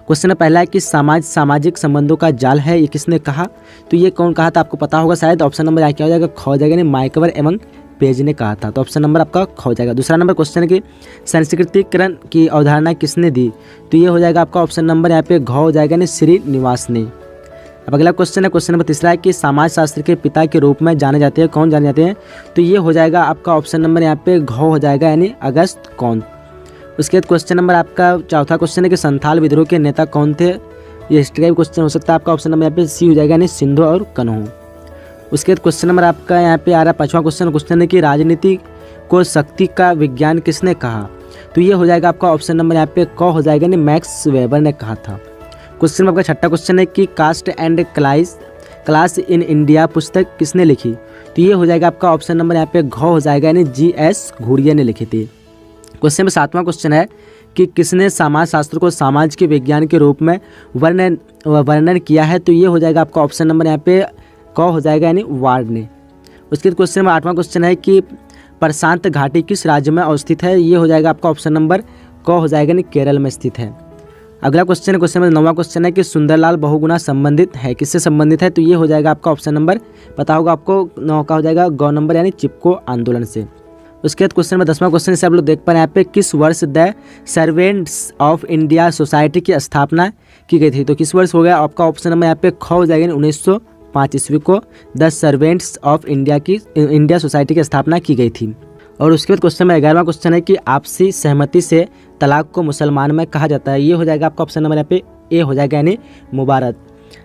Question पहला है कि सामाजिक संबंधों का जाल है, ये किसने कहा? तो ये कौन कहा था आपको पता होगा शायद। ऑप्शन नंबर क्या हो जाएगा? ख हो जाएगा, यानी माइकवर एवं पेज ने कहा था। तो ऑप्शन नंबर आपका ख हो जाएगा। दूसरा नंबर क्वेश्चन है कि संस्कृतिकरण की अवधारणा किसने दी? तो ये हो जाएगा आपका ऑप्शन नंबर यहाँ पे घ हो जाएगा, यानी श्रीनिवास ने। अब अगला क्वेश्चन है, क्वेश्चन नंबर तीसरा है कि समाजशास्त्र के पिता के रूप में जाने जाते हैं, कौन जाने जाते हैं? तो ये हो जाएगा आपका ऑप्शन नंबर यहाँ पे घ हो जाएगा, यानी अगस्त कौन। उसके बाद क्वेश्चन नंबर आपका चौथा क्वेश्चन है कि संथाल विद्रोह के नेता कौन थे? ये हिस्ट्री का क्वेश्चन हो सकता है आपका। ऑप्शन नंबर यहाँ पे सी हो जाएगा, यानी सिंधु और कन्हू। उसके बाद क्वेश्चन नंबर आपका यहाँ पे आ रहा है पाँचवा क्वेश्चन है कि राजनीति को शक्ति का विज्ञान किसने कहा? तो ये हो जाएगा आपका ऑप्शन नंबर यहाँ पे क हो जाएगा, यानी मैक्स वेबर ने कहा था। क्वेश्चन आपका छठा क्वेश्चन है कि caste and class in India पुस्तक किसने लिखी? तो ये हो जाएगा आपका ऑप्शन नंबर यहाँ पे घ हो जाएगा, यानी GS घुरिया ने लिखी थी। क्वेश्चन में सातवां क्वेश्चन है कि किसने समाजशास्त्र को समाज के विज्ञान के रूप में वर्णन किया है? तो ये हो जाएगा आपका ऑप्शन नंबर यहाँ पे क हो जाएगा, यानी वार्ड ने। उसके बाद क्वेश्चन में आठवां क्वेश्चन है कि प्रशांत घाटी किस राज्य में अवस्थित है? ये हो जाएगा आपका ऑप्शन नंबर क हो जाएगा, यानी केरल में स्थित है। अगला क्वेश्चन में नौवां क्वेश्चन है कि सुंदरलाल बहुगुणा संबंधित है, किससे संबंधित है? तो ये हो जाएगा आपका ऑप्शन नंबर पता होगा आपको, नौ का हो जाएगा ग नंबर, यानी चिपको आंदोलन से। उसके बाद क्वेश्चन में 10वां क्वेश्चन से आप लोग देख पा रहे हैं यहाँ पे किस वर्ष the servants of India society की स्थापना की गई थी? तो किस वर्ष हो गया आपका ऑप्शन नंबर यहाँ पे ख हो जाएगा, 1905 ईस्वी को the servants of India society की स्थापना की गई थी। और उसके बाद क्वेश्चन में 11वां क्वेश्चन है कि आपसी सहमति से तलाक को मुसलमान में कहा जाता है? ये हो जाएगा आपका ऑप्शन नंबर यहाँ पे ए हो जाएगा, यानी मुबारक।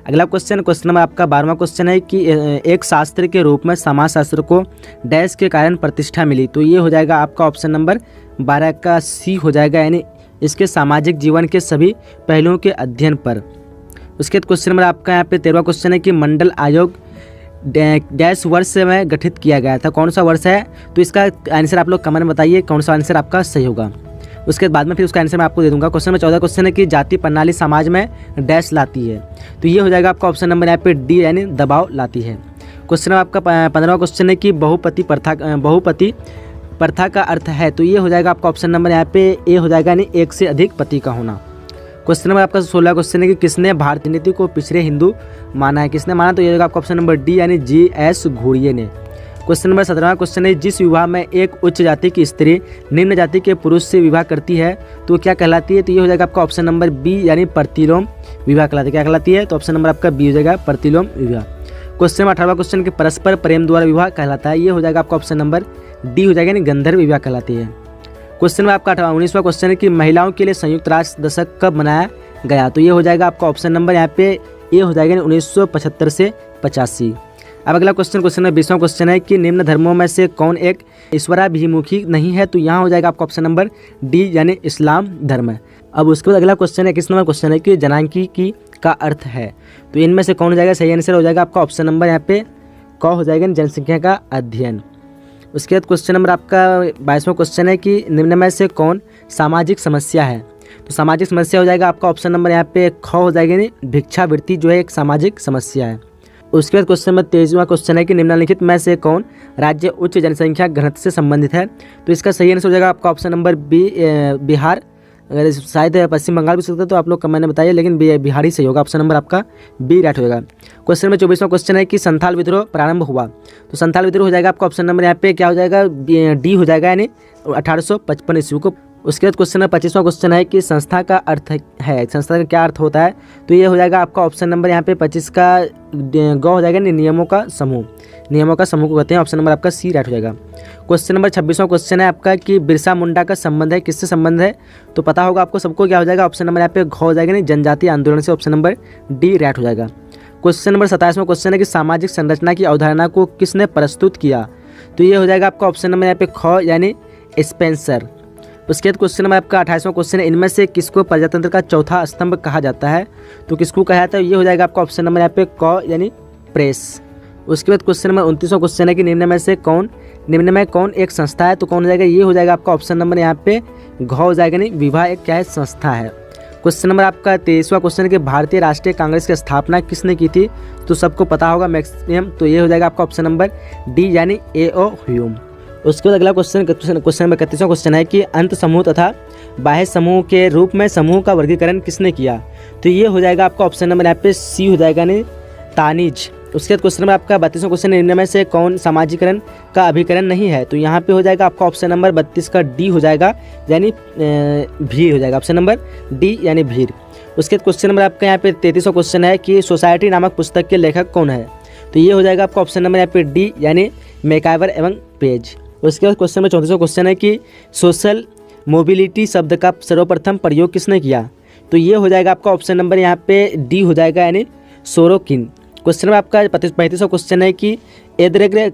अगला क्वेश्चन नंबर आपका 12वां क्वेश्चन है कि एक शास्त्र के रूप में समाजशास्त्र को डैश के कारण प्रतिष्ठा मिली? तो ये हो जाएगा आपका ऑप्शन नंबर 12 का सी हो जाएगा, यानी इसके सामाजिक जीवन के सभी पहलुओं के अध्ययन पर। उसके बाद क्वेश्चन नंबर आपका यहाँ पे 13वां क्वेश्चन है कि मंडल आयोग डैश वर्ष में गठित किया गया था, कौन सा वर्ष है? तो इसका आंसर आप लोग कमेंट में बताइए कौन सा आंसर आपका सही होगा। उसके बाद में फिर उसका आंसर मैं आपको दे दूंगा। क्वेश्चन में 14 क्वेश्चन है कि जाति प्रणाली समाज में डैश लाती है? तो ये हो जाएगा आपका ऑप्शन नंबर यहाँ पे डी, यानी दबाव लाती है। क्वेश्चन में आपका 15वां क्वेश्चन है कि बहुपति प्रथा का अर्थ है? तो ये हो जाएगा आपका ऑप्शन नंबर यहाँ पे ए हो जाएगा, यानी एक से अधिक पति का होना। क्वेश्चन नंबर आपका 16 क्वेश्चन है कि किसने भारतीय नीति को पिछड़े हिंदू माना है? किसने माना? तो ये हो जाएगा आपका ऑप्शन नंबर डी, यानी GS घुरिये ने। क्वेश्चन नंबर 17वां क्वेश्चन है जिस विवाह में एक उच्च जाति की स्त्री निम्न जाति के पुरुष से विवाह करती है तो क्या कहलाती है? तो ये हो जाएगा आपका ऑप्शन नंबर बी, यानी प्रतिलोम विवाह कहलाती है। क्या कहलाती है? तो ऑप्शन नंबर आपका बी हो जाएगा, प्रतिलोम विवाह। क्वेश्चन नंबर 18वां क्वेश्चन कि परस्पर प्रेम द्वारा विवाह कहलाता है? ये हो जाएगा आपका ऑप्शन नंबर डी हो जाएगा, यानी गंधर्व विवाह कहलाती है। क्वेश्चन में आपका 19वां क्वेश्चन है कि महिलाओं के लिए संयुक्त राष्ट्र दशक कब मनाया गया? तो ये हो जाएगा आपका ऑप्शन नंबर यहाँ पे ए हो जाएगा, 1975 से 85। अब अगला क्वेश्चन में 20वां क्वेश्चन है कि निम्न धर्मों में से कौन एक ईश्वराभिमुखी नहीं है? तो यहाँ हो जाएगा आपका ऑप्शन नंबर डी, यानी इस्लाम धर्म है। अब उसके बाद अगला क्वेश्चन है 21 नंबर क्वेश्चन है कि जनांकी का अर्थ है? तो इनमें से कौन हो जाएगा? सही आंसर हो जाएगा आपका ऑप्शन नंबर यहाँ पे क हो जाएगा, जनसंख्या का अध्ययन। उसके बाद क्वेश्चन नंबर आपका 22वां क्वेश्चन है कि निम्न में से कौन सामाजिक समस्या है? तो सामाजिक समस्या हो जाएगा आपका ऑप्शन नंबर यहाँ पे ख हो जाएगा, यानी भिक्षावृत्ति जो है एक सामाजिक समस्या है। उसके बाद क्वेश्चन नंबर 23वां क्वेश्चन है कि निम्नलिखित में से कौन राज्य उच्च जनसंख्या घनत्व से संबंधित है? तो इसका सही आंसर हो जाएगा आपका ऑप्शन नंबर बी, बिहार। अगर शायद पश्चिम बंगाल भी सकता है तो आप लोग कमेंट में बताइए, लेकिन बिहार ही सही होगा, ऑप्शन नंबर आपका बी राइट हो जाएगा। क्वेश्चन में 24वां क्वेश्चन है कि संथाल विद्रोह प्रारंभ हुआ? तो संथाल विद्रोह हो जाएगा आपका ऑप्शन नंबर यहाँ पे क्या हो जाएगा? डी हो जाएगा, यानी 1855 ईस्वी को। उसके बाद क्वेश्चन में 25वां क्वेश्चन है कि संस्था का अर्थ है, संस्था का क्या अर्थ होता है? तो ये हो जाएगा आपका ऑप्शन नंबर यहाँ पे 25 का ग हो जाएगा, नियमों का समूह को कहते हैं, ऑप्शन नंबर आपका सी राइट हो जाएगा। क्वेश्चन नंबर 26वां क्वेश्चन है आपका कि बिरसा मुंडा का संबंध है, किससे संबंध है? तो पता होगा आपको सबको, क्या हो जाएगा? ऑप्शन नंबर यहाँ पे घ हो जाएगा, नहीं जनजातीय आंदोलन से, ऑप्शन नंबर डी राइट हो जाएगा। क्वेश्चन नंबर 27वां क्वेश्चन है कि सामाजिक संरचना की अवधारणा को किसने प्रस्तुत किया? तो ये हो जाएगा आपका ऑप्शन नंबर यहाँ पे ख, यानी स्पेंसर। उसके बाद क्वेश्चन नंबर आपका 28वां क्वेश्चन है इनमें से किसको प्रजातंत्र का चौथा स्तंभ कहा जाता है? तो किसको कहा जाता है? ये हो जाएगा आपका ऑप्शन नंबर यहाँ पे क, यानी प्रेस। उसके बाद क्वेश्चन नंबर 29वां क्वेश्चन है कि निम्न में कौन एक संस्था है? तो कौन हो जाएगा? ये हो जाएगा आपका ऑप्शन नंबर यहाँ पे घ हो जाएगा, नहीं विवाह एक क्या है? संस्था है। क्वेश्चन नंबर आपका 23वां क्वेश्चन है कि भारतीय राष्ट्रीय कांग्रेस की स्थापना किसने की थी? तो सबको पता होगा मैक्सिमम, तो ये हो जाएगा आपका ऑप्शन नंबर डी, यानी A.O. ह्यूम। उसके बाद अगला क्वेश्चन नंबर 31वां क्वेश्चन है कि अंत समूह तथा बाह्य समूह के रूप में समूह का वर्गीकरण किसने किया? तो ये हो जाएगा आपका ऑप्शन नंबर यहाँ पे सी हो जाएगा, यानी तानिज। उसके बाद क्वेश्चन नंबर आपका 32वां क्वेश्चन, निम्न में से कौन सामाजिकरण का अभिकरण नहीं है? तो यहाँ पे हो जाएगा आपका ऑप्शन नंबर 32 का डी हो जाएगा, यानी भीड़ हो जाएगा, ऑप्शन नंबर डी यानी भीड़। उसके बाद क्वेश्चन नंबर आपका यहाँ पे 33वां क्वेश्चन है कि सोसाइटी नामक पुस्तक के लेखक कौन है? तो ये हो जाएगा आपका ऑप्शन नंबर यहाँ पे डी यानी मैकाइवर एवं पेज। उसके बाद क्वेश्चन नंबर 34वां क्वेश्चन है कि सोशल मोबिलिटी शब्द का सर्वप्रथम प्रयोग किसने किया? तो ये हो जाएगा आपका ऑप्शन नंबर यहाँ पे डी हो जाएगा, यानी सोरोकिन। क्वेश्चन नंबर आपका 35वां क्वेश्चन है कि एदग्र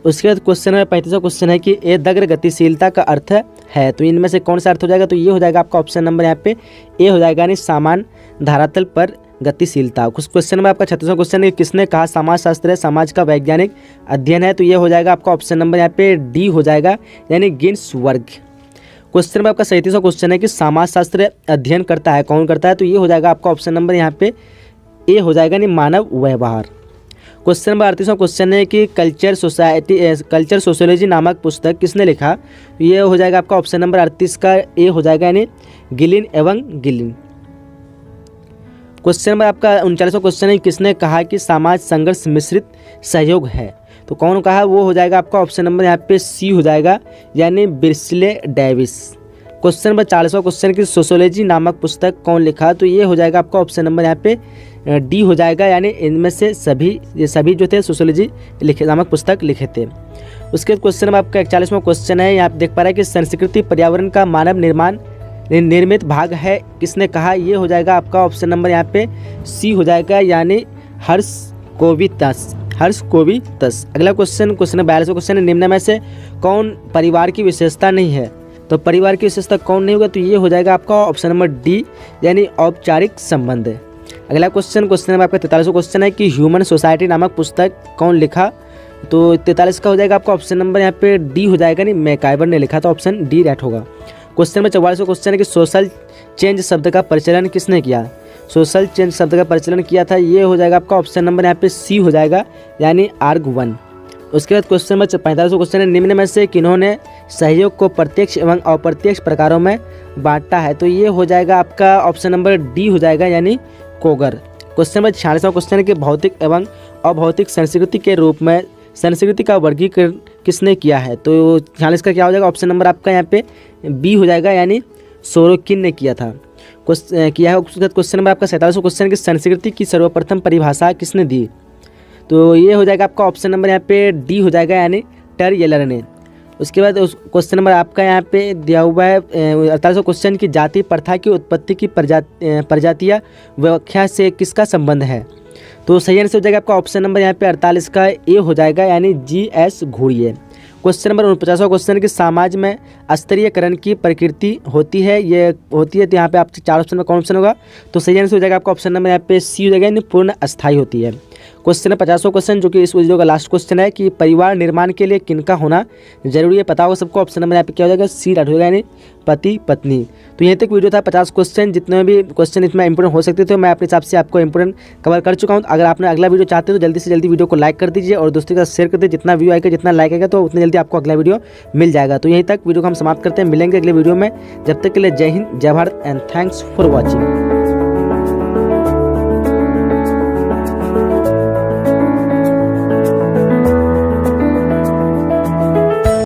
उसके बाद क्वेश्चन नंबर 35वां क्वेश्चन है कि एदग्र गतिशीलता का अर्थ है? तो इनमें से कौन सा अर्थ हो जाएगा? तो ये हो जाएगा आपका ऑप्शन नंबर यहाँ पे ए हो जाएगा, यानी सामान धरातल पर गतिशीलता। कुछ क्वेश्चन नंबर आपका 36वां क्वेश्चन है किसने कहा समाजशास्त्र समाज का वैज्ञानिक अध्ययन है? तो ये हो जाएगा आपका ऑप्शन नंबर यहाँ पे डी हो जाएगा, यानी गिन्सबर्ग। क्वेश्चन नंबर आपका 37वां क्वेश्चन है कि समाजशास्त्र अध्ययन करता है, कौन करता है? तो ये हो जाएगा आपका ऑप्शन नंबर यहाँ पे ए हो जाएगा, यानी मानव व्यवहार। क्वेश्चन नंबर 38वां क्वेश्चन है कि कल्चर सोशियोलॉजी नामक पुस्तक किसने लिखा? तो ये हो जाएगा आपका ऑप्शन नंबर 38 का ए हो जाएगा, यानी गिलिन एवं गिलिन। क्वेश्चन नंबर आपका 39वां क्वेश्चन है किसने कहा कि समाज संघर्ष मिश्रित सहयोग है? तो कौन कहा? वो हो जाएगा आपका ऑप्शन नंबर यहाँ पे सी हो जाएगा, यानी बिर्सले डेविस। क्वेश्चन नंबर 40वां क्वेश्चन की सोशियोलॉजी नामक पुस्तक कौन लिखा? तो ये हो जाएगा आपका ऑप्शन नंबर यहाँ पे डी हो जाएगा, यानी इनमें से सभी जो थे सोशियोलॉजी नामक पुस्तक लिखे थे। उसके बाद क्वेश्चन नंबर आपका 41वां क्वेश्चन है, यहाँ आप देख पा रहे हैं कि संस्कृति पर्यावरण का मानव निर्मित भाग है, किसने कहा? ये हो जाएगा आपका ऑप्शन नंबर यहाँ पे सी हो जाएगा, यानी हर्ष कोवितस। अगला क्वेश्चन नंबर 42वां क्वेश्चन है, निम्न में से कौन परिवार की विशेषता नहीं है? तो परिवार की विशेषता कौन नहीं होगा? तो ये हो जाएगा आपका ऑप्शन नंबर डी, यानी औपचारिक संबंध। अगला क्वेश्चन नंबर आपका 43वां क्वेश्चन है कि ह्यूमन सोसाइटी नामक पुस्तक कौन लिखा? तो 43 का हो जाएगा आपका ऑप्शन नंबर यहाँ पे डी हो जाएगा, नहीं मैकाइवर ने लिखा, तो ऑप्शन डी राइट होगा। क्वेश्चन नंबर 44वां क्वेश्चन है कि सोशल चेंज शब्द का परिचलन किसने किया? सोशल चेंज शब्द का परिचलन किया था, ये हो जाएगा आपका ऑप्शन नंबर यहाँ पे सी हो जाएगा, यानी आर्गवन। उसके बाद क्वेश्चन नंबर 45वां क्वेश्चन है, निम्न में से किन्होंने सहयोग को प्रत्यक्ष एवं अप्रत्यक्ष प्रकारों में बांटा है? तो ये हो जाएगा आपका ऑप्शन नंबर डी हो जाएगा, यानी कोगर। क्वेश्चन नंबर 46वां क्वेश्चन है कि भौतिक एवं अभौतिक संस्कृति के रूप में संस्कृति का वर्गीकरण किसने किया है? तो 46 का क्या हो जाएगा? ऑप्शन नंबर आपका यहाँ पे बी हो जाएगा, यानी सोरोकिन ने किया था, किया है। उसके बाद क्वेश्चन नंबर आपका 47वां क्वेश्चन है कि संस्कृति की सर्वप्रथम परिभाषा किसने दी? तो ये हो जाएगा आपका ऑप्शन नंबर यहाँ पे डी हो जाएगा, यानी टर्यलर ने। उसके बाद उस क्वेश्चन नंबर आपका यहाँ पे दिया हुआ है 48वां क्वेश्चन की जाति प्रथा की उत्पत्ति की प्रजातीय व्याख्या से किसका संबंध है? तो सही आंसर हो जाएगा आपका ऑप्शन नंबर यहाँ पे 48 का ए हो जाएगा, यानी GS घुरिए। क्वेश्चन नंबर 49वां क्वेश्चन कि समाज में स्तरीयकरण की प्रकृति होती है, तो यहाँ पे आपके 4 ऑप्शन में कौन ऑप्शन होगा? तो सही आंसर हो जाएगा आपका ऑप्शन नंबर यहाँ पे सी हो जाएगा, यानी पूर्ण अस्थायी होती है। क्वेश्चन 50वां क्वेश्चन जो कि इस वीडियो का लास्ट क्वेश्चन है कि परिवार निर्माण के लिए किनका होना जरूरी है? पता होगा सबको, ऑप्शन नंबर यहाँ पे क्या हो जाएगा? सी राइट होगा, यानी पति पत्नी। तो यहीं तक वीडियो था 50 क्वेश्चन, जितने भी क्वेश्चन इसमें इंपोर्टेंट हो सकते थे मैं अपने हिसाब से आपको इंपोर्टेंट कवर कर चुका हूँ। अगर आपने अगला वीडियो चाहते हो तो जल्दी से जल्दी वीडियो को लाइक कर दीजिए और दोस्तों के साथ शेयर कर दीजिए। जितना व्यू आएगा, जितना लाइक आएगा, तो उतनी जल्दी आपको अगला वीडियो मिल जाएगा। तो यहीं तक वीडियो को हम समाप्त करते हैं, मिलेंगे अगले वीडियो में। जब तक के लिए जय हिंद, जय Bharat and thanks for watching.